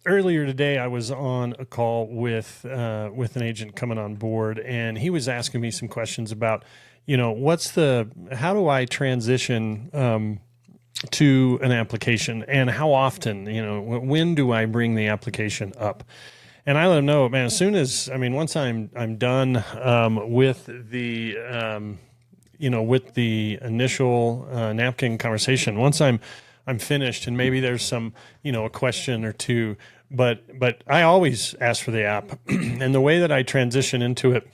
earlier today, I was on a call with an agent coming on board, and he was asking me some questions about, how do I transition to an application, and how often, when do I bring the application up? And I let him know, man, as soon as, once I'm done with the with the initial napkin conversation, once I'm finished, and maybe there's some, a question or two, but I always ask for the app. And the way that I transition into it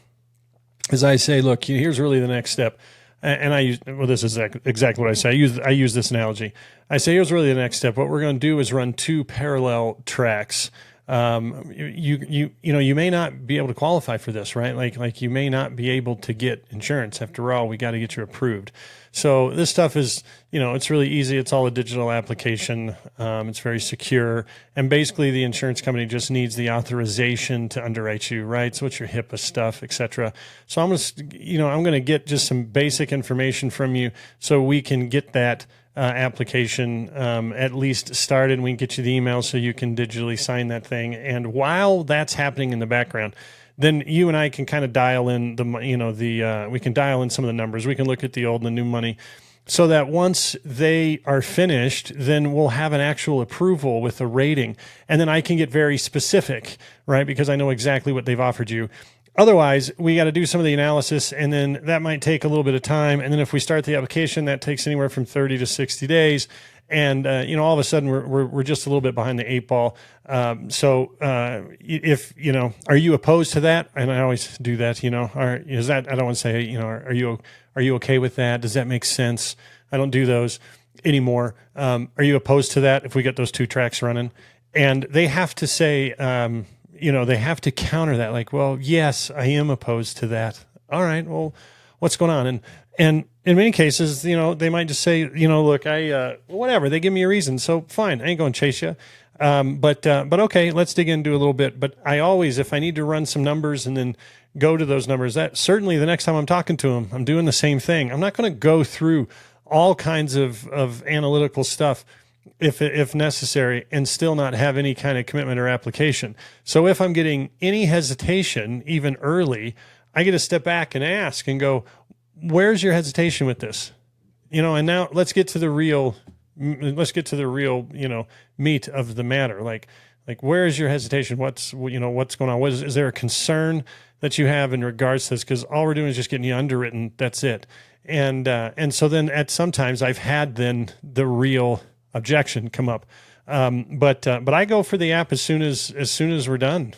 is I say, look, here's really the next step. And I use, well, this is exactly what I say. I use this analogy. I say, here's really the next step. What we're going to do is run two parallel tracks. You may not be able to qualify for this, right? Like you may not be able to get insurance. After all, we got to get you approved. So this stuff is, it's really easy. It's all a digital application. It's very secure. And basically the insurance company just needs the authorization to underwrite you, right? So it's your HIPAA stuff, et cetera. So I'm going to get just some basic information from you so we can get that application at least started. We can get you the email so you can digitally sign that thing. And while that's happening in the background, then you and I can kind of dial in we can dial in some of the numbers. We can look at the old and the new money, so that once they are finished, then we'll have an actual approval with a rating. And then I can get very specific, right? Because I know exactly what they've offered you. Otherwise, we got to do some of the analysis, and then that might take a little bit of time. And then if we start the application, that takes anywhere from 30 to 60 days. And, all of a sudden we're just a little bit behind the eight ball. If, are you opposed to that? And I always do that, I don't want to say, are you okay with that? Does that make sense? I don't do those anymore. Are you opposed to that if we get those two tracks running? And they have to say, they have to counter that, like, well, yes, I am opposed to that. All right, well, what's going on? And in many cases, they might just say, look, whatever, they give me a reason. So fine, I ain't going to chase you. But okay, let's dig into a little bit. But I always, if I need to run some numbers and then go to those numbers, that certainly the next time I'm talking to them, I'm doing the same thing. I'm not going to go through all kinds of analytical stuff if necessary, and still not have any kind of commitment or application. So if I'm getting any hesitation, even early, I get to step back and ask and go, where's your hesitation with this? And now let's get to the real, meat of the matter. Like where is your hesitation? What's going on? Is there a concern that you have in regards to this? Because all we're doing is just getting you underwritten. That's it. And so then sometimes I've had then the real objection come up. But I go for the app as soon as we're done,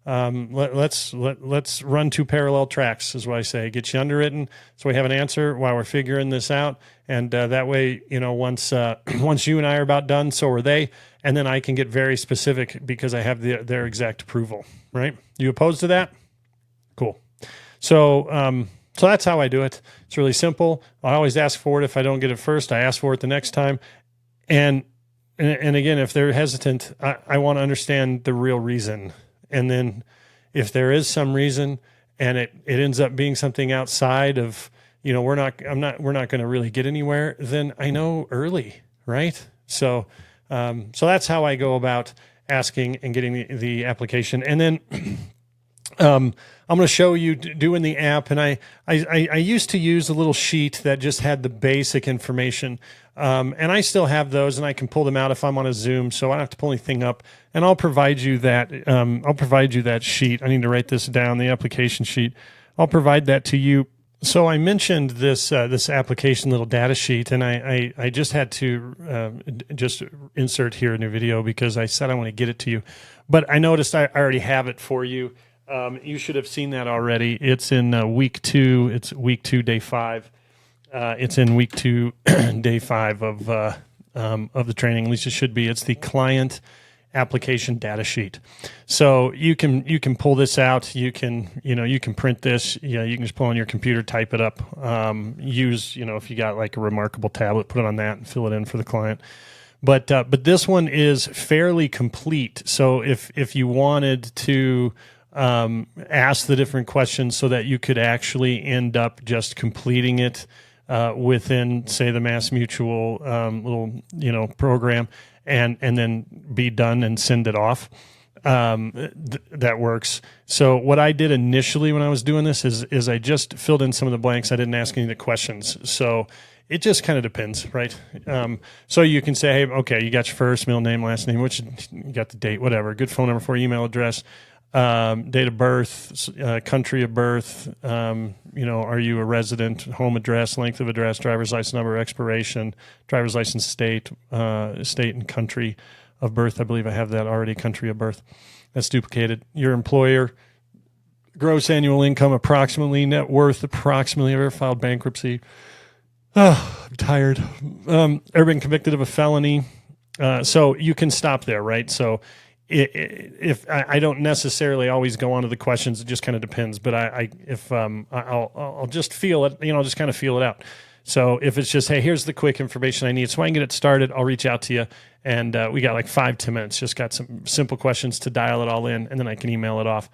let's run two parallel tracks is what I say. Get you underwritten so we have an answer while we're figuring this out. And that way, once you and I are about done, so are they. And then I can get very specific because I have their exact approval, right? You opposed to that? Cool. So that's how I do it. It's really simple. I always ask for it. If I don't get it first, I ask for it the next time. And again, if they're hesitant, I want to understand the real reason. And then if there is some reason and it ends up being something outside of, we're not going to really get anywhere, then I know early, right? So that's how I go about asking and getting the application. And then I'm going to show you doing the app. And I used to use a little sheet that just had the basic information. And I still have those, and I can pull them out if I'm on a Zoom, so I don't have to pull anything up. And I'll provide you that. I'll provide you that sheet. I need to write this down, the application sheet. I'll provide that to you. So I mentioned this application little data sheet, and I just had to just insert here in your video because I said I want to get it to you. But I noticed I already have it for you. You should have seen that already. It's in week 2. It's week 2, day 5. It's in week 2, day 5 of the training. At least it should be. It's the client application data sheet. So you can pull this out. You can print this. Yeah, you can just pull on your computer, type it up. Use if you got like a Remarkable tablet, put it on that and fill it in for the client. But this one is fairly complete. So if you wanted to ask the different questions so that you could actually end up just completing it within, say, the Mass Mutual little program, and then be done and send it off. That works. So what I did initially when I was doing this is I just filled in some of the blanks. I didn't ask any of the questions. So it just kind of depends, right? So you can say, hey, okay, you got your first, middle name, last name, which you got the date, whatever, good phone number for email address, date of birth, country of birth, are you a resident, home address, length of address, driver's license number, expiration, driver's license state and country of birth. I believe I have that already, country of birth. That's duplicated. Your employer, gross annual income approximately, net worth approximately, ever filed bankruptcy. Oh, I'm tired. Ever been convicted of a felony? So you can stop there, right? So if I don't necessarily always go on to the questions, it just kind of depends. But I'll just feel it, just kind of feel it out. So if it's just, hey, here's the quick information I need so I can get it started, I'll reach out to you. And we got like 5-10 minutes, just got some simple questions to dial it all in, and then I can email it off.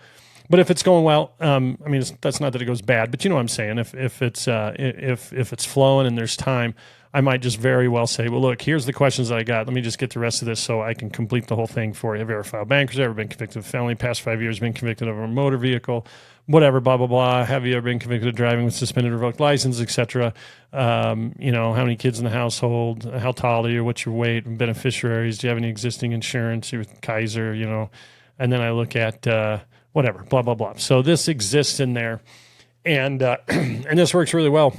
But if it's going well, that's not that it goes bad, but you know what I'm saying. If it's flowing and there's time, I might just very well say, well, look, here's the questions that I got. Let me just get the rest of this so I can complete the whole thing for you. Have you ever filed bankruptcy? Ever been convicted of a felony? Past 5 years, been convicted of a motor vehicle? Whatever, blah, blah, blah. Have you ever been convicted of driving with suspended or revoked license, etc.? How many kids in the household? How tall are you? What's your weight? Beneficiaries? Do you have any existing insurance? You're with Kaiser, And then I look at whatever, blah, blah, blah. So this exists in there, and this works really well.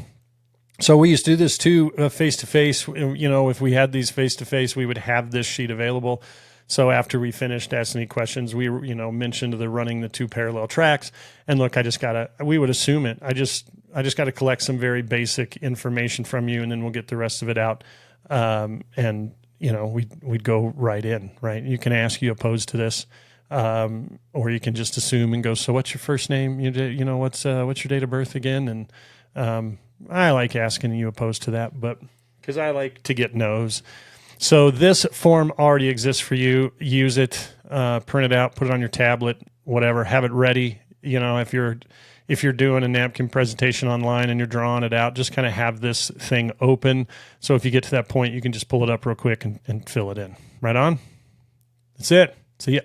So we used to do this too, face-to-face. If we had these face-to-face, we would have this sheet available. So after we finished asking any questions, we mentioned the running the 2 parallel tracks. And look, we would assume it. I just got to collect some very basic information from you, and then we'll get the rest of it out. We'd go right in, right? You can ask, you opposed to this? Or you can just assume and go, so what's your first name? What's your date of birth again? And I like asking you opposed to that, but because I like to get no's. So this form already exists for you. Use it, print it out, put it on your tablet, whatever. Have it ready. If you're doing a napkin presentation online and you're drawing it out, just kind of have this thing open. So if you get to that point, you can just pull it up real quick and fill it in. Right on. That's it. See ya.